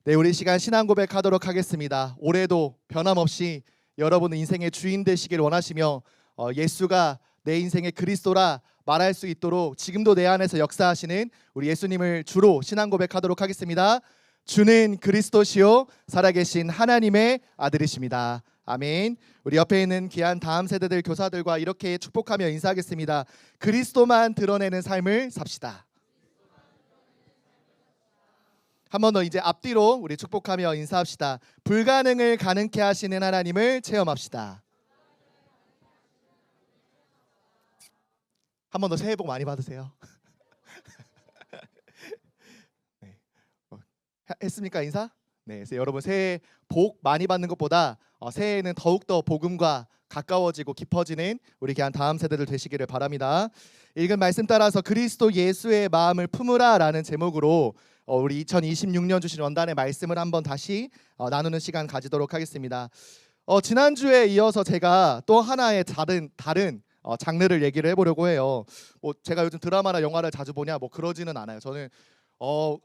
네, 우리 시간 신앙 고백하도록 하겠습니다. 올해도 변함없이 여러분의 인생의 주인 되시길 원하시며 예수가 내 인생의 그리스도라 말할 수 있도록 지금도 내 안에서 역사하시는 우리 예수님을 주로 신앙 고백하도록 하겠습니다. 주는 그리스도시요 살아계신 하나님의 아들이십니다. 아멘. 우리 옆에 있는 귀한 다음 세대들 교사들과 이렇게 축복하며 인사하겠습니다. 그리스도만 드러내는 삶을 삽시다. 한 번 더 이제 앞뒤로 우리 축복하며 인사합시다. 불가능을 가능케 하시는 하나님을 체험합시다. 한 번 더 새해 복 많이 받으세요. 네. 했습니까 인사? 네, 그래서 여러분 새해 복 많이 받는 것보다 새해에는 더욱더 복음과 가까워지고 깊어지는 우리 귀한 다음 세대들 되시기를 바랍니다. 읽은 말씀 따라서 그리스도 예수의 마음을 품으라 라는 제목으로 우리 2026년 주신 원단의 말씀을 한번 다시 나누는 시간 가지도록 하겠습니다. 지난주에 이어서 제가 또 하나의 다른 장르를 얘기를 해보려고 해요. 제가 요즘 드라마나 영화를 자주 보냐 그러지는 않아요. 저는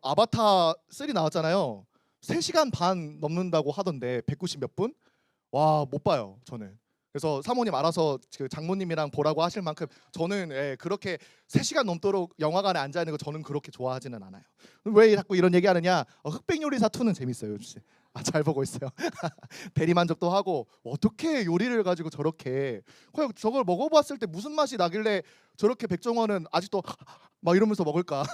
아바타 3 나왔잖아요. 3시간 반 넘는다고 하던데 190 몇 분? 와, 못 봐요 저는. 그래서 사모님 알아서 그 장모님이랑 보라고 하실 만큼 저는 그렇게 3시간 넘도록 영화관에 앉아 있는 거 저는 그렇게 좋아하지는 않아요. 왜 자꾸 이런 얘기하느냐? 흑백요리사 2는 재밌어요. 요즘. 잘 보고 있어요. 대리만족도 하고 어떻게 요리를 가지고 저렇게 그냥 저걸 먹어봤을 때 무슨 맛이 나길래 저렇게 백종원은 아직도 막 이러면서 먹을까?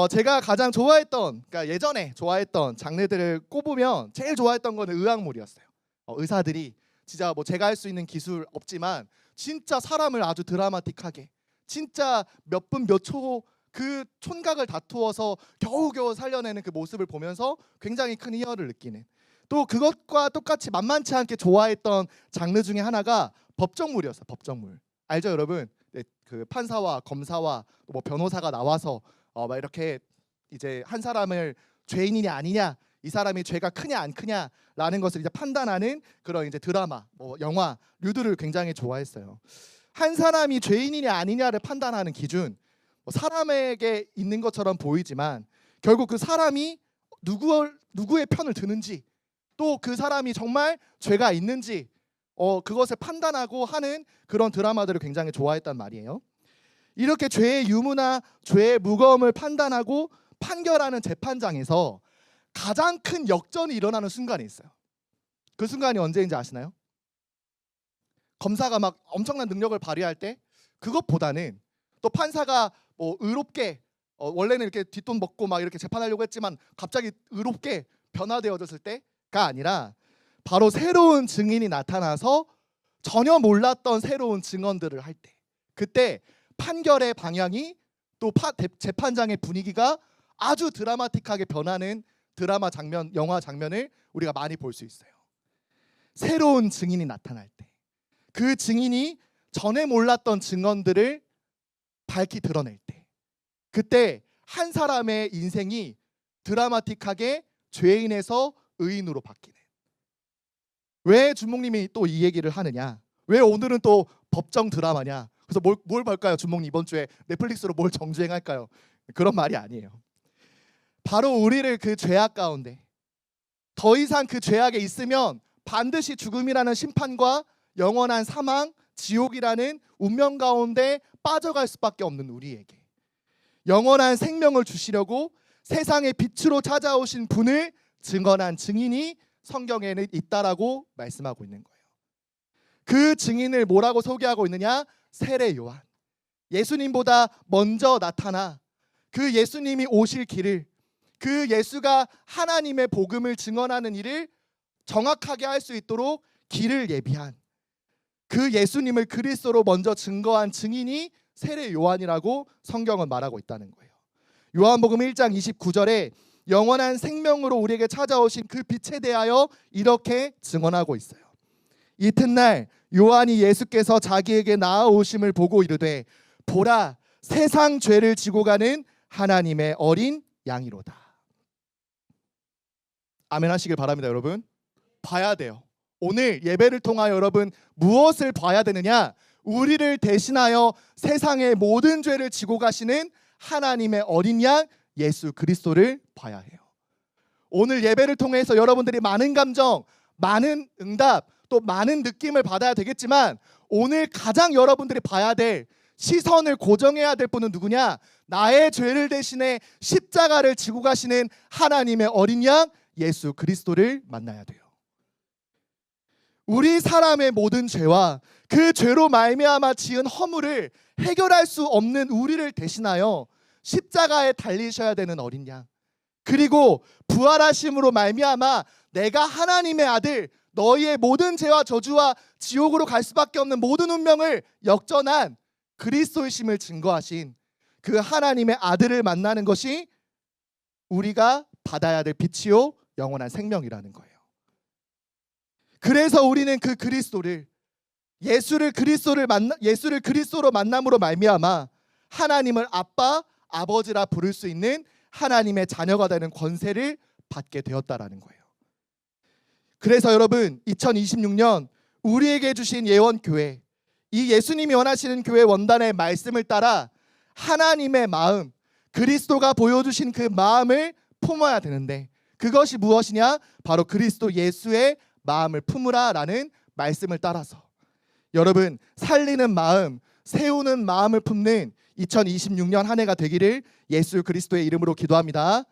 제가 가장 좋아했던, 그러니까 예전에 좋아했던 장르들을 꼽으면 제일 좋아했던 거는 의학물이었어요. 의사들이 진짜 제가 할 수 있는 기술 없지만 진짜 사람을 아주 드라마틱하게 진짜 몇 분 몇 초 그 촌각을 다투어서 겨우겨우 살려내는 그 모습을 보면서 굉장히 큰 희열을 느끼는, 또 그것과 똑같이 만만치 않게 좋아했던 장르 중에 하나가 법정물이었어요. 법정물 알죠 여러분? 네, 그 판사와 검사와 변호사가 나와서 막 이렇게 이제 한 사람을 죄인이냐 아니냐, 이 사람이 죄가 크냐 안 크냐라는 것을 이제 판단하는 그런 이제 드라마, 영화, 류들을 굉장히 좋아했어요. 한 사람이 죄인이냐 아니냐를 판단하는 기준, 사람에게 있는 것처럼 보이지만 결국 그 사람이 누구의 편을 드는지, 또 그 사람이 정말 죄가 있는지 그것을 판단하고 하는 그런 드라마들을 굉장히 좋아했단 말이에요. 이렇게 죄의 유무나 죄의 무거움을 판단하고 판결하는 재판장에서 가장 큰 역전이 일어나는 순간이 있어요. 그 순간이 언제인지 아시나요? 검사가 막 엄청난 능력을 발휘할 때, 그것보다는 또 판사가 의롭게 원래는 이렇게 뒷돈 먹고 막 이렇게 재판하려고 했지만 갑자기 의롭게 변화되어졌을 때가 아니라 바로 새로운 증인이 나타나서 전혀 몰랐던 새로운 증언들을 할 때, 그때 판결의 방향이 또 재판장의 분위기가 아주 드라마틱하게 변하는 드라마 장면, 영화 장면을 우리가 많이 볼 수 있어요. 새로운 증인이 나타날 때, 그 증인이 전에 몰랐던 증언들을 밝히 드러낼 때, 그때 한 사람의 인생이 드라마틱하게 죄인에서 의인으로 바뀌는. 왜 주목님이 또 이 얘기를 하느냐? 왜 오늘은 또 법정 드라마냐? 그래서 뭘 볼까요? 주목님 이번 주에 넷플릭스로 뭘 정주행할까요? 그런 말이 아니에요. 바로 우리를 그 죄악 가운데, 더 이상 그 죄악에 있으면 반드시 죽음이라는 심판과 영원한 사망, 지옥이라는 운명 가운데 빠져갈 수밖에 없는 우리에게 영원한 생명을 주시려고 세상의 빛으로 찾아오신 분을 증언한 증인이 성경에는 있다라고 말씀하고 있는 거예요. 그 증인을 뭐라고 소개하고 있느냐? 세례 요한. 예수님보다 먼저 나타나 그 예수님이 오실 길을, 그 예수가 하나님의 복음을 증언하는 일을 정확하게 할 수 있도록 길을 예비한 그 예수님을 그리스도로 먼저 증거한 증인이 세례 요한이라고 성경은 말하고 있다는 거예요. 요한복음 1장 29절에 영원한 생명으로 우리에게 찾아오신 그 빛에 대하여 이렇게 증언하고 있어요. 이튿날 요한이 예수께서 자기에게 나아오심을 보고 이르되 보라, 세상 죄를 지고 가는 하나님의 어린 양이로다. 아멘 하시길 바랍니다. 여러분 봐야 돼요. 오늘 예배를 통하여 여러분 무엇을 봐야 되느냐? 우리를 대신하여 세상의 모든 죄를 지고 가시는 하나님의 어린 양 예수 그리스도를 봐야 해요. 오늘 예배를 통해서 여러분들이 많은 감정, 많은 응답, 또 많은 느낌을 받아야 되겠지만 오늘 가장 여러분들이 봐야 될 시선을 고정해야 될 분은 누구냐? 나의 죄를 대신해 십자가를 지고 가시는 하나님의 어린 양 예수 그리스도를 만나야 돼요. 우리 사람의 모든 죄와 그 죄로 말미암아 지은 허물을 해결할 수 없는 우리를 대신하여 십자가에 달리셔야 되는 어린 양, 그리고 부활하심으로 말미암아 내가 하나님의 아들, 너희의 모든 죄와 저주와 지옥으로 갈 수밖에 없는 모든 운명을 역전한 그리스도이심을 증거하신 그 하나님의 아들을 만나는 것이 우리가 받아야 될 빛이요 영원한 생명이라는 거예요. 그래서 우리는 그 그리스도를, 예수를 그리스도로 만남으로 말미암아 하나님을 아빠, 아버지라 부를 수 있는 하나님의 자녀가 되는 권세를 받게 되었다라는 거예요. 그래서 여러분, 2026년 우리에게 주신 예원교회, 이 예수님이 원하시는 교회 원단의 말씀을 따라 하나님의 마음, 그리스도가 보여주신 그 마음을 품어야 되는데, 그것이 무엇이냐? 바로 그리스도 예수의 마음을 품으라라는 말씀을 따라서 여러분, 살리는 마음, 세우는 마음을 품는 2026년 한 해가 되기를 예수 그리스도의 이름으로 기도합니다.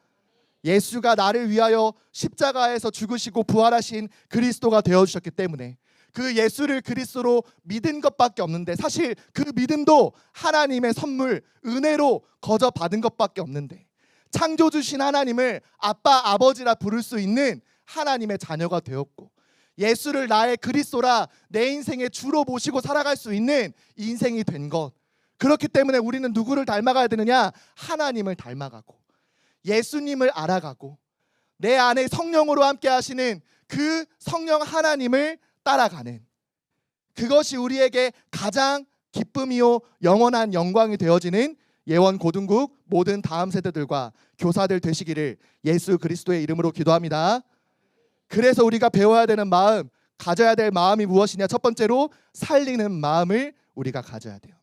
예수가 나를 위하여 십자가에서 죽으시고 부활하신 그리스도가 되어주셨기 때문에 그 예수를 그리스도로 믿은 것밖에 없는데, 사실 그 믿음도 하나님의 선물, 은혜로 거저 받은 것밖에 없는데, 창조주신 하나님을 아빠, 아버지라 부를 수 있는 하나님의 자녀가 되었고, 예수를 나의 그리스도라 내 인생의 주로 모시고 살아갈 수 있는 인생이 된 것, 그렇기 때문에 우리는 누구를 닮아가야 되느냐? 하나님을 닮아가고 예수님을 알아가고 내 안에 성령으로 함께 하시는 그 성령 하나님을 따라가는, 그것이 우리에게 가장 기쁨이요 영원한 영광이 되어지는 예원고등국 모든 다음 세대들과 교사들 되시기를 예수 그리스도의 이름으로 기도합니다. 그래서 우리가 배워야 되는 마음, 가져야 될 마음이 무엇이냐? 첫 번째로 살리는 마음을 우리가 가져야 돼요.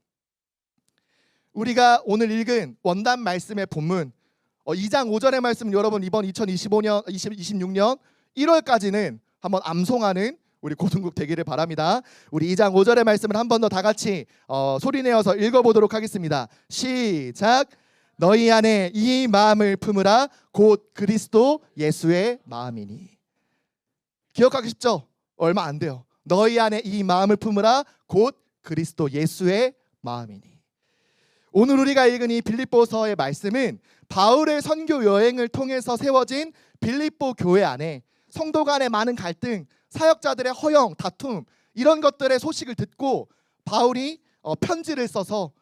우리가 오늘 읽은 원단 말씀의 본문 2장 5절의 말씀, 여러분 이번 2026년 1월까지는 한번 암송하는 우리 고등국 되기를 바랍니다. 우리 2장 5절의 말씀을 한 번 더 다 같이 소리내어서 읽어보도록 하겠습니다. 시작. 너희 안에 이 마음을 품으라 곧 그리스도 예수의 마음이니. 기억하기 쉽죠? 얼마 안 돼요. 너희 안에 이 마음을 품으라 곧 그리스도 예수의 마음이니. 오늘 우리가 읽은 이 빌립보서의 말씀은 바울의 선교 여행을 통해서 세워진 빌립보 교회 안에 성도 간의 많은 갈등, 사역자들의 허영, 다툼, 이런 것들의 소식을 듣고 바울이 편지를 써서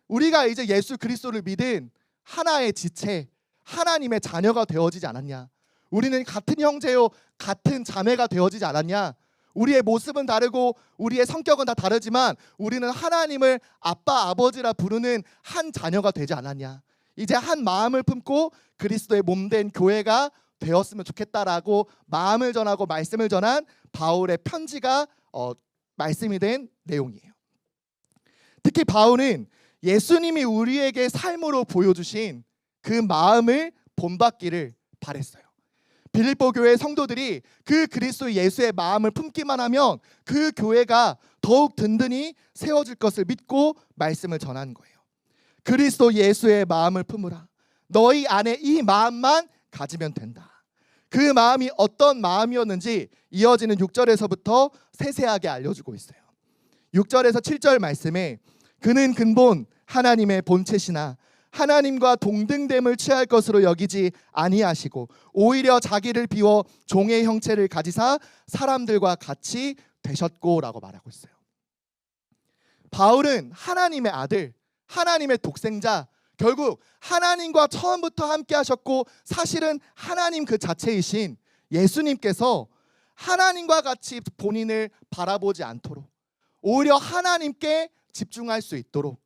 우리가 이제 예수 그리스도를 믿은 하나의 지체, 하나님의 자녀가 되어지지 않았냐? 우리는 같은 형제요 같은 자매가 되어지지 않았냐? 우리의 모습은 다르고 우리의 성격은 다 다르지만 우리는 하나님을 아빠, 아버지라 부르는 한 자녀가 되지 않았냐? 이제 한 마음을 품고 그리스도의 몸된 교회가 되었으면 좋겠다라고 마음을 전하고 말씀을 전한 바울의 편지가 말씀이 된 내용이에요. 특히 바울은 예수님이 우리에게 삶으로 보여주신 그 마음을 본받기를 바랬어요. 빌립보 교회 성도들이 그 그리스도 예수의 마음을 품기만 하면 그 교회가 더욱 든든히 세워질 것을 믿고 말씀을 전한 거예요. 그리스도 예수의 마음을 품으라. 너희 안에 이 마음만 가지면 된다. 그 마음이 어떤 마음이었는지 이어지는 6절에서부터 세세하게 알려주고 있어요. 6절에서 7절 말씀에 그는 근본 하나님의 본체시나 하나님과 동등됨을 취할 것으로 여기지 아니하시고 오히려 자기를 비워 종의 형체를 가지사 사람들과 같이 되셨고라고 말하고 있어요. 바울은 하나님의 아들, 하나님의 독생자, 결국 하나님과 처음부터 함께 하셨고 사실은 하나님 그 자체이신 예수님께서 하나님과 같이 본인을 바라보지 않도록 오히려 하나님께 집중할 수 있도록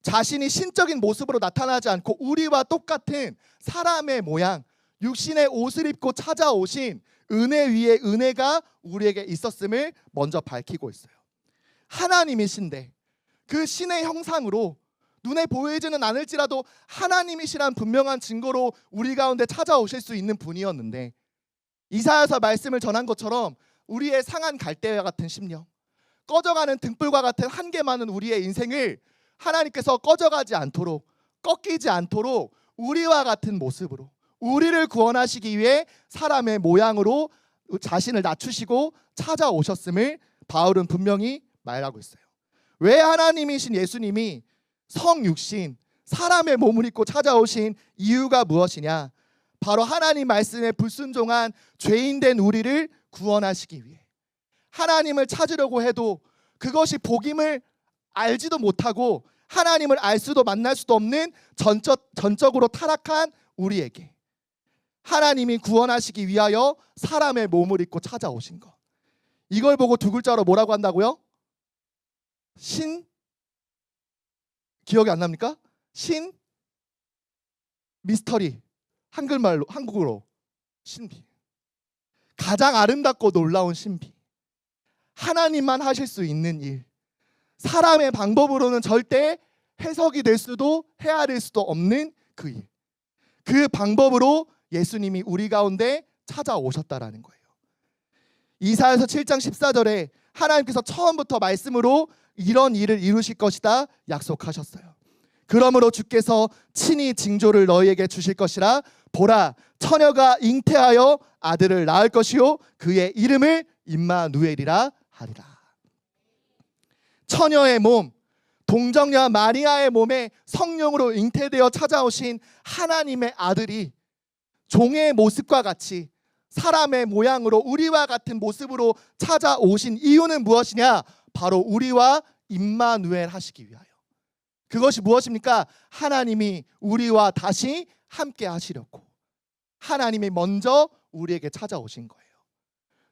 자신이 신적인 모습으로 나타나지 않고 우리와 똑같은 사람의 모양, 육신의 옷을 입고 찾아오신 은혜 위에 은혜가 우리에게 있었음을 먼저 밝히고 있어요. 하나님이신데 그 신의 형상으로 눈에 보이지는 않을지라도 하나님이시란 분명한 증거로 우리 가운데 찾아오실 수 있는 분이었는데, 이사야서 말씀을 전한 것처럼 우리의 상한 갈대와 같은 심령, 꺼져가는 등불과 같은 한계 많은 우리의 인생을 하나님께서 꺼져가지 않도록, 꺾이지 않도록 우리와 같은 모습으로 우리를 구원하시기 위해 사람의 모양으로 자신을 낮추시고 찾아오셨음을 바울은 분명히 말하고 있어요. 왜 하나님이신 예수님이 성육신 사람의 몸을 입고 찾아오신 이유가 무엇이냐? 바로 하나님 말씀에 불순종한 죄인된 우리를 구원하시기 위해, 하나님을 찾으려고 해도 그것이 복임을 알지도 못하고 하나님을 알 수도 만날 수도 없는 전적으로 타락한 우리에게 하나님이 구원하시기 위하여 사람의 몸을 입고 찾아오신 것. 이걸 보고 두 글자로 뭐라고 한다고요? 기억이 안 납니까? 미스터리. 한국어로 신비. 가장 아름답고 놀라운 신비. 하나님만 하실 수 있는 일. 사람의 방법으로는 절대 해석이 될 수도 헤아릴 수도 없는 그 일. 그 방법으로 예수님이 우리 가운데 찾아오셨다라는 거예요. 이사야서 7장 14절에 하나님께서 처음부터 말씀으로 이런 일을 이루실 것이다 약속하셨어요. 그러므로 주께서 친히 징조를 너희에게 주실 것이라. 보라, 처녀가 잉태하여 아들을 낳을 것이요 그의 이름을 임마누엘이라 하리라. 처녀의 몸, 동정녀 마리아의 몸에 성령으로 잉태되어 찾아오신 하나님의 아들이 종의 모습과 같이 사람의 모양으로 우리와 같은 모습으로 찾아오신 이유는 무엇이냐? 바로 우리와 임마누엘 하시기 위하여. 그것이 무엇입니까? 하나님이 우리와 다시 함께 하시려고. 하나님이 먼저 우리에게 찾아오신 거예요.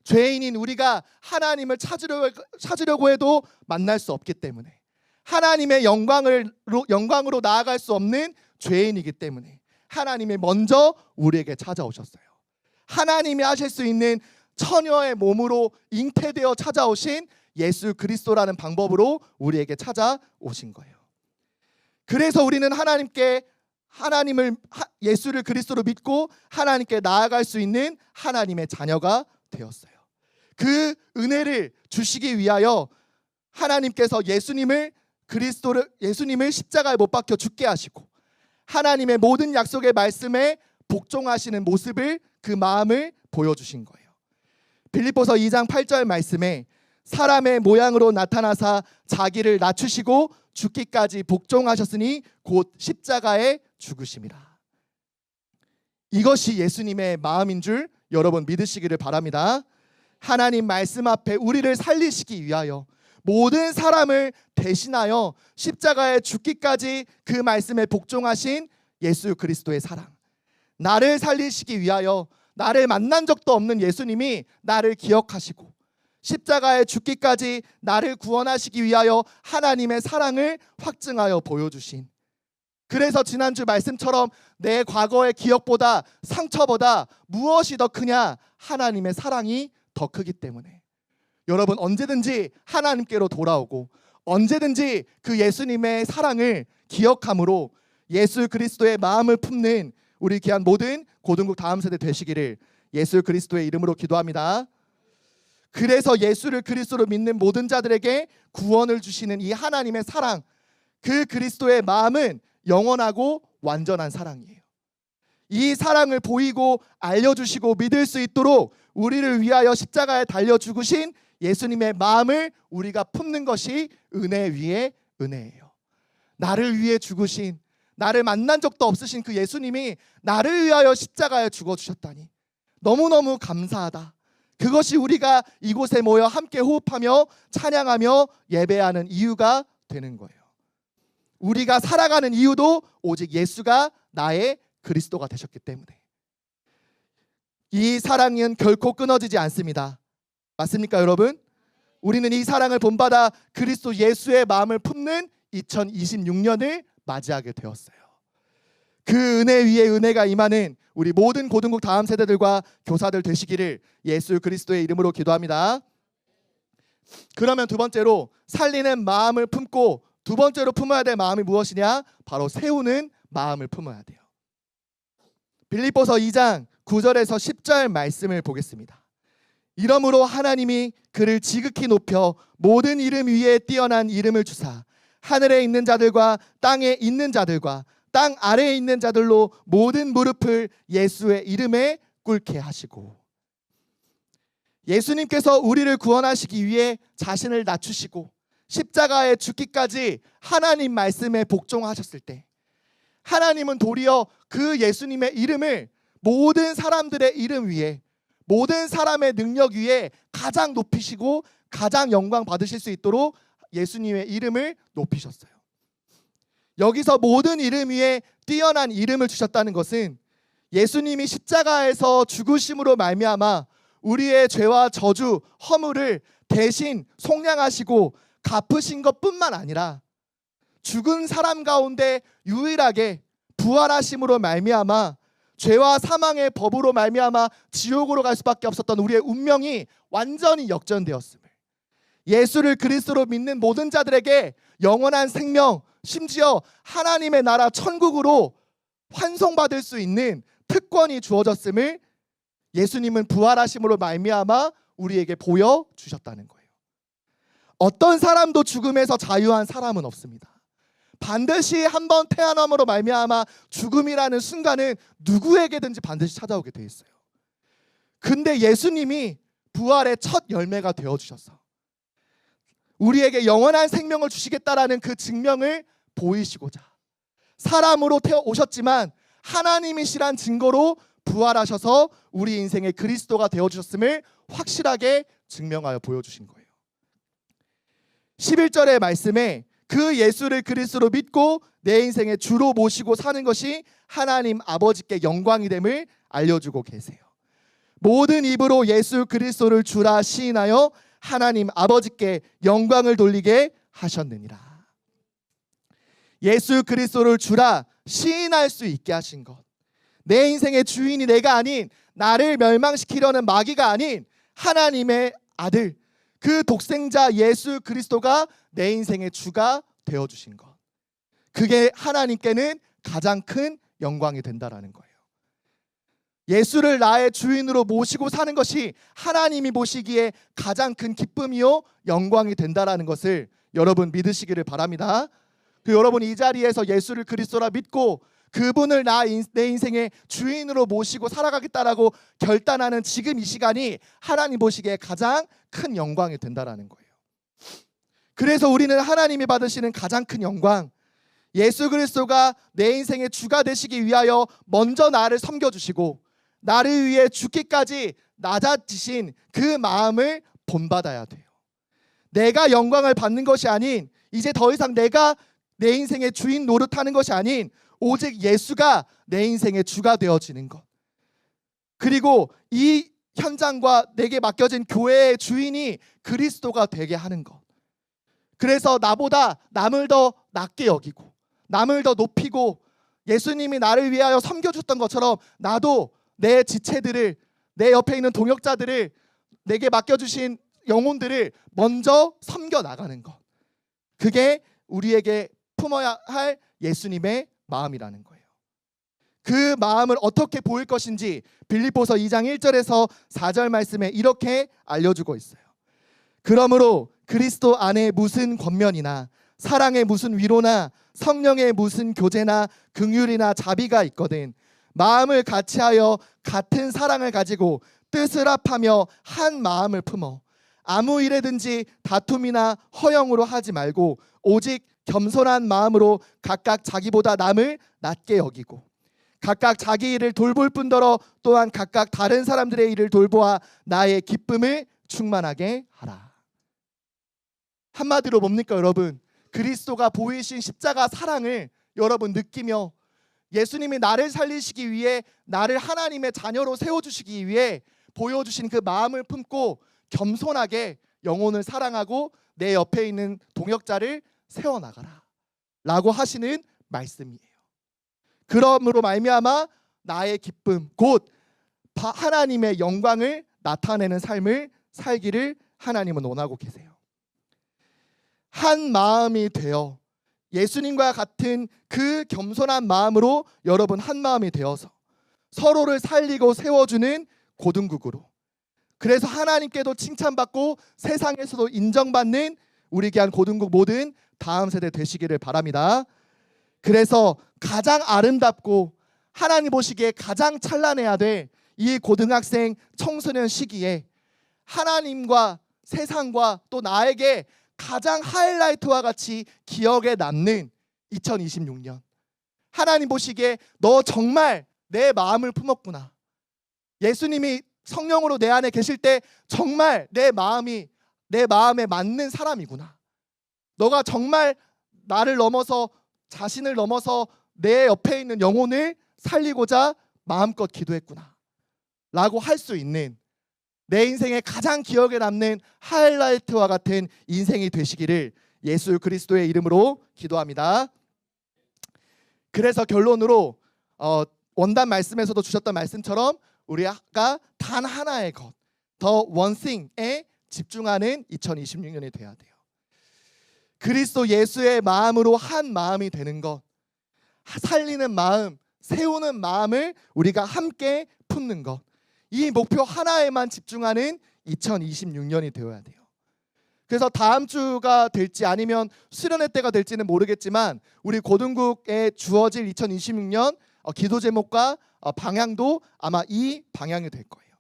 죄인인 우리가 하나님을 찾으려고 해도 만날 수 없기 때문에, 하나님의 영광으로 나아갈 수 없는 죄인이기 때문에 하나님이 먼저 우리에게 찾아오셨어요. 하나님이 하실 수 있는 처녀의 몸으로 잉태되어 찾아오신 예수 그리스도라는 방법으로 우리에게 찾아오신 거예요. 그래서 우리는 예수를 그리스도로 믿고 하나님께 나아갈 수 있는 하나님의 자녀가 되었어요. 그 은혜를 주시기 위하여 하나님께서 예수님을 십자가에 못 박혀 죽게 하시고 하나님의 모든 약속의 말씀에 복종하시는 모습을, 그 마음을 보여주신 거예요. 빌립보서 2장 8절 말씀에 사람의 모양으로 나타나사 자기를 낮추시고 죽기까지 복종하셨으니 곧 십자가에 죽으심이라. 이것이 예수님의 마음인 줄 여러분 믿으시기를 바랍니다. 하나님 말씀 앞에 우리를 살리시기 위하여 모든 사람을 대신하여 십자가에 죽기까지 그 말씀에 복종하신 예수 그리스도의 사랑, 나를 살리시기 위하여 나를 만난 적도 없는 예수님이 나를 기억하시고 십자가에 죽기까지 나를 구원하시기 위하여 하나님의 사랑을 확증하여 보여주신, 그래서 지난주 말씀처럼 내 과거의 기억보다 상처보다 무엇이 더 크냐? 하나님의 사랑이 더 크기 때문에 여러분 언제든지 하나님께로 돌아오고 언제든지 그 예수님의 사랑을 기억함으로 예수 그리스도의 마음을 품는 우리 귀한 모든 고등국 다음 세대 되시기를 예수 그리스도의 이름으로 기도합니다. 그래서 예수를 그리스도로 믿는 모든 자들에게 구원을 주시는 이 하나님의 사랑, 그 그리스도의 마음은 영원하고 완전한 사랑이에요. 이 사랑을 보이고 알려주시고 믿을 수 있도록 우리를 위하여 십자가에 달려 죽으신 예수님의 마음을 우리가 품는 것이 은혜 위에 은혜예요. 나를 위해 죽으신, 나를 만난 적도 없으신 그 예수님이 나를 위하여 십자가에 죽어주셨다니 너무너무 감사하다. 그것이 우리가 이곳에 모여 함께 호흡하며 찬양하며 예배하는 이유가 되는 거예요. 우리가 살아가는 이유도 오직 예수가 나의 그리스도가 되셨기 때문에. 이 사랑은 결코 끊어지지 않습니다. 맞습니까 여러분? 우리는 이 사랑을 본받아 그리스도 예수의 마음을 품는 2026년을 맞이하게 되었어요. 그 은혜 위에 은혜가 임하는 우리 모든 고등국 다음 세대들과 교사들 되시기를 예수 그리스도의 이름으로 기도합니다. 그러면 두 번째로 살리는 마음을 품고 두 번째로 품어야 될 마음이 무엇이냐? 바로 세우는 마음을 품어야 돼요. 빌립보서 2장 9절에서 10절 말씀을 보겠습니다. 이러므로 하나님이 그를 지극히 높여 모든 이름 위에 뛰어난 이름을 주사 하늘에 있는 자들과 땅에 있는 자들과 땅 아래에 있는 자들로 모든 무릎을 예수의 이름에 꿇게 하시고, 예수님께서 우리를 구원하시기 위해 자신을 낮추시고 십자가에 죽기까지 하나님 말씀에 복종하셨을 때, 하나님은 도리어 그 예수님의 이름을 모든 사람들의 이름 위에, 모든 사람의 능력 위에 가장 높이시고 가장 영광 받으실 수 있도록 예수님의 이름을 높이셨어요. 여기서 모든 이름 위에 뛰어난 이름을 주셨다는 것은 예수님이 십자가에서 죽으심으로 말미암아 우리의 죄와 저주, 허물을 대신 속량하시고 갚으신 것뿐만 아니라 죽은 사람 가운데 유일하게 부활하심으로 말미암아 죄와 사망의 법으로 말미암아 지옥으로 갈 수밖에 없었던 우리의 운명이 완전히 역전되었음을, 예수를 그리스도로 믿는 모든 자들에게 영원한 생명, 심지어 하나님의 나라 천국으로 환송받을 수 있는 특권이 주어졌음을 예수님은 부활하심으로 말미암아 우리에게 보여주셨다는 거예요. 어떤 사람도 죽음에서 자유한 사람은 없습니다. 반드시 한번 태어남으로 말미암아 죽음이라는 순간은 누구에게든지 반드시 찾아오게 돼 있어요. 근데 예수님이 부활의 첫 열매가 되어주셔서 우리에게 영원한 생명을 주시겠다라는 그 증명을 보이시고자 사람으로 오셨지만 하나님이시란 증거로 부활하셔서 우리 인생의 그리스도가 되어주셨음을 확실하게 증명하여 보여주신 거예요. 11절의 말씀에 그 예수를 그리스도로 믿고 내 인생의 주로 모시고 사는 것이 하나님 아버지께 영광이 됨을 알려주고 계세요. 모든 입으로 예수 그리스도를 주라 시인하여 하나님 아버지께 영광을 돌리게 하셨느니라. 예수 그리스도를 주라 시인할 수 있게 하신 것, 내 인생의 주인이 내가 아닌, 나를 멸망시키려는 마귀가 아닌 하나님의 아들, 그 독생자 예수 그리스도가 내 인생의 주가 되어주신 것, 그게 하나님께는 가장 큰 영광이 된다라는 거예요. 예수를 나의 주인으로 모시고 사는 것이 하나님이 보시기에 가장 큰 기쁨이요 영광이 된다라는 것을 여러분 믿으시기를 바랍니다. 여러분이 이 자리에서 예수를 그리스도라 믿고 그분을 내 인생의 주인으로 모시고 살아가겠다라고 결단하는 지금 이 시간이 하나님 보시기에 가장 큰 영광이 된다라는 거예요. 그래서 우리는 하나님이 받으시는 가장 큰 영광, 예수 그리스도가 내 인생의 주가 되시기 위하여 먼저 나를 섬겨주시고 나를 위해 죽기까지 낮아지신 그 마음을 본받아야 돼요. 내가 영광을 받는 것이 아닌, 이제 더 이상 내가 내 인생의 주인 노릇하는 것이 아닌 오직 예수가 내 인생의 주가 되어지는 것, 그리고 이 현장과 내게 맡겨진 교회의 주인이 그리스도가 되게 하는 것. 그래서 나보다 남을 더 낮게 여기고 남을 더 높이고 예수님이 나를 위하여 섬겨줬던 것처럼 나도 내 지체들을, 내 옆에 있는 동역자들을, 내게 맡겨주신 영혼들을 먼저 섬겨나가는 것, 그게 우리에게 품어야 할 예수님의 마음이라는 거예요. 그 마음을 어떻게 보일 것인지 빌립보서 2장 1절에서 4절 말씀에 이렇게 알려주고 있어요. 그러므로 그리스도 안에 무슨 권면이나 사랑의 무슨 위로나 성령의 무슨 교제나 긍휼이나 자비가 있거든 마음을 같이하여 같은 사랑을 가지고 뜻을 합하며 한 마음을 품어 아무 일에든지 다툼이나 허영으로 하지 말고 오직 겸손한 마음으로 각각 자기보다 남을 낮게 여기고 각각 자기 일을 돌볼 뿐더러 또한 각각 다른 사람들의 일을 돌보아 나의 기쁨을 충만하게 하라. 한마디로 뭡니까 여러분? 그리스도가 보이신 십자가 사랑을 여러분 느끼며 예수님이 나를 살리시기 위해, 나를 하나님의 자녀로 세워주시기 위해 보여주신 그 마음을 품고 겸손하게 영혼을 사랑하고 내 옆에 있는 동역자를 세워나가라 라고 하시는 말씀이에요. 그러므로 말미암아 나의 기쁨 곧 하나님의 영광을 나타내는 삶을 살기를 하나님은 원하고 계세요. 한 마음이 되어 예수님과 같은 그 겸손한 마음으로 여러분 한 마음이 되어서 서로를 살리고 세워주는 고등국으로, 그래서 하나님께도 칭찬받고 세상에서도 인정받는 우리 귀한 고등국 모든 다음 세대 되시기를 바랍니다. 그래서 가장 아름답고 하나님 보시기에 가장 찬란해야 될 이 고등학생 청소년 시기에 하나님과 세상과 또 나에게 가장 하이라이트와 같이 기억에 남는 2026년, 하나님 보시기에 너 정말 내 마음을 품었구나, 예수님이 성령으로 내 안에 계실 때 정말 내 마음에 맞는 사람이구나, 너가 정말 나를 넘어서 자신을 넘어서 내 옆에 있는 영혼을 살리고자 마음껏 기도했구나 라고 할 수 있는, 내 인생에 가장 기억에 남는 하이라이트와 같은 인생이 되시기를 예수 그리스도의 이름으로 기도합니다. 그래서 결론으로 원단 말씀에서도 주셨던 말씀처럼 우리가 단 하나의 것, 더 one thing에 집중하는 2026년이 돼야 돼요. 그리스도 예수의 마음으로 한 마음이 되는 것, 살리는 마음, 세우는 마음을 우리가 함께 품는 것, 이 목표 하나에만 집중하는 2026년이 되어야 돼요. 그래서 다음 주가 될지 아니면 수련회 때가 될지는 모르겠지만 우리 고등국에 주어질 2026년 기도 제목과 방향도 아마 이 방향이 될 거예요.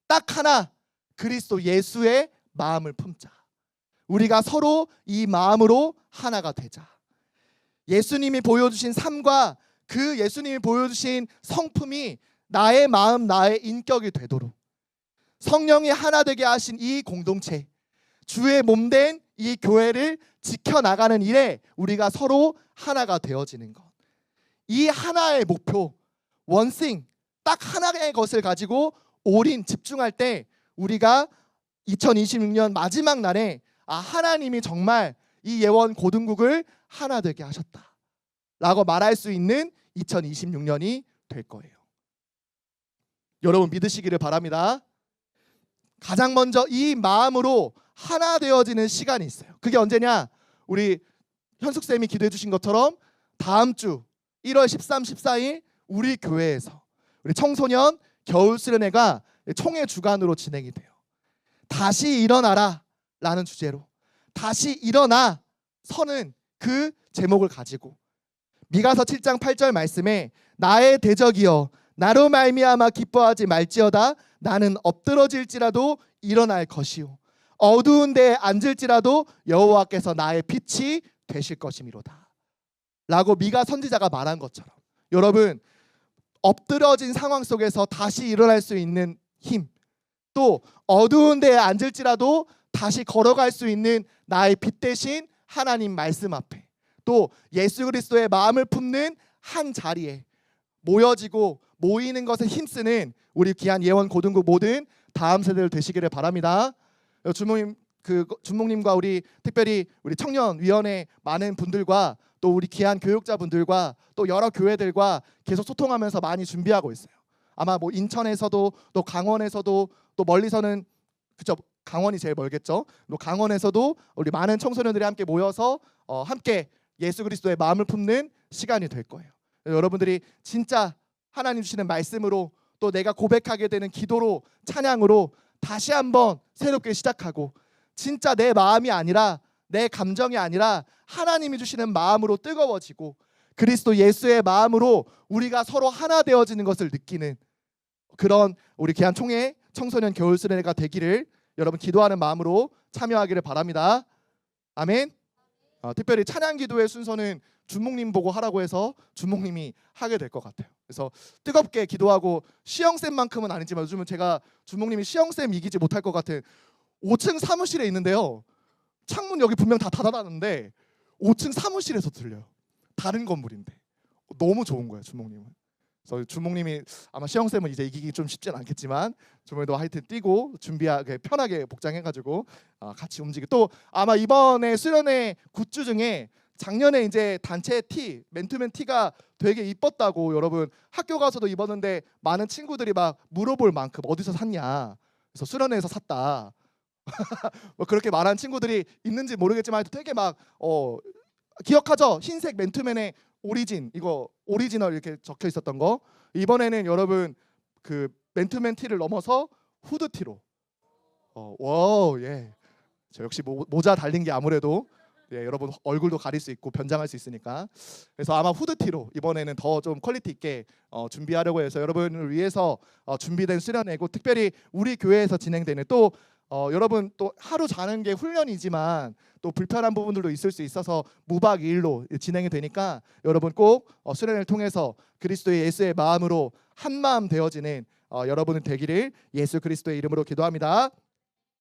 딱 하나, 그리스도 예수의 마음을 품자. 우리가 서로 이 마음으로 하나가 되자. 예수님이 보여주신 삶과 그 예수님이 보여주신 성품이 나의 마음, 나의 인격이 되도록 성령이 하나 되게 하신 이 공동체, 주의 몸된 이 교회를 지켜나가는 일에 우리가 서로 하나가 되어지는 것, 이 하나의 목표, 원싱, 딱 하나의 것을 가지고 올인 집중할 때 우리가 2026년 마지막 날에 하나님이 정말 이 예원 고등국을 하나 되게 하셨다 라고 말할 수 있는 2026년이 될 거예요. 여러분 믿으시기를 바랍니다. 가장 먼저 이 마음으로 하나 되어지는 시간이 있어요. 그게 언제냐? 우리 현숙쌤이 기도해 주신 것처럼 다음 주 1월 13, 14일 우리 교회에서 우리 청소년 겨울 수련회가 총회 주간으로 진행이 돼요. 다시 일어나라 라는 주제로, 다시 일어나 서는 그 제목을 가지고 미가서 7장 8절 말씀에 나의 대적이여 나로 말미암아 기뻐하지 말지어다 나는 엎드러질지라도 일어날 것이요 어두운 데에 앉을지라도 여호와께서 나의 빛이 되실 것이미로다 라고 미가 선지자가 말한 것처럼, 여러분 엎드러진 상황 속에서 다시 일어날 수 있는 힘, 또 어두운 데에 앉을지라도 다시 걸어갈 수 있는 나의 빛 대신 하나님 말씀 앞에, 또 예수 그리스도의 마음을 품는 한 자리에 모여지고 모이는 것에 힘쓰는 우리 귀한 예원 고등국 모든 다음 세대들 되시기를 바랍니다. 주목님과 우리 특별히 우리 청년위원회 많은 분들과 또 우리 귀한 교육자분들과 또 여러 교회들과 계속 소통하면서 많이 준비하고 있어요. 아마 뭐 인천에서도 또 강원에서도 또 멀리서는 그쵸, 강원이 제일 멀겠죠. 또 강원에서도 우리 많은 청소년들이 함께 모여서 함께 예수 그리스도의 마음을 품는 시간이 될 거예요. 여러분들이 진짜 하나님 주시는 말씀으로 또 내가 고백하게 되는 기도로 찬양으로 다시 한번 새롭게 시작하고, 진짜 내 마음이 아니라 내 감정이 아니라 하나님이 주시는 마음으로 뜨거워지고 그리스도 예수의 마음으로 우리가 서로 하나 되어지는 것을 느끼는 그런 우리 귀한 총회 청소년 겨울 수련회가 되기를 여러분 기도하는 마음으로 참여하기를 바랍니다. 아멘. 특별히 찬양 기도의 순서는 준목님 보고 하라고 해서 준목님이 하게 될 것 같아요. 그래서 뜨겁게 기도하고 시영쌤만큼은 아니지만 요즘은 제가 준목님이 시영쌤 이기지 못할 것 같은 5층 사무실에 있는데요, 창문 여기 분명 다 닫아놨는데 5층 사무실에서 들려요. 다른 건물인데 너무 좋은 거예요 준목님은. 그래서 준목님이 아마 시영쌤은 이제 이기기 좀 쉽진 않겠지만 주말도 하여튼 뛰고 준비하게 편하게 복장해가지고 같이 움직이고, 또 아마 이번에 수련회 굿즈 중에 작년에 이제 단체 티, 맨투맨 티가 되게 이뻤다고 여러분 학교 가서도 입었는데 많은 친구들이 막 물어볼 만큼 어디서 샀냐, 그래서 수련회에서 샀다 뭐 그렇게 말한 친구들이 있는지 모르겠지만 되게 막 기억하죠? 흰색 맨투맨의 오리진, 이거 오리지널 이렇게 적혀 있었던 거. 이번에는 여러분 그 맨투맨 티를 넘어서 후드 티로. 와우, 예. 저 역시 모자 달린 게 아무래도 예, 여러분 얼굴도 가릴 수 있고 변장할 수 있으니까. 그래서 아마 후드티로 이번에는 더 좀 퀄리티 있게 준비하려고 해서 여러분을 위해서 준비된 수련회고, 특별히 우리 교회에서 진행되는 또 여러분 또 하루 자는 게 훈련이지만 또 불편한 부분들도 있을 수 있어서 무박 2일로 진행이 되니까 여러분 꼭 수련회를 통해서 그리스도의 예수의 마음으로 한 마음 되어지는 여러분은 되기를 예수 그리스도의 이름으로 기도합니다.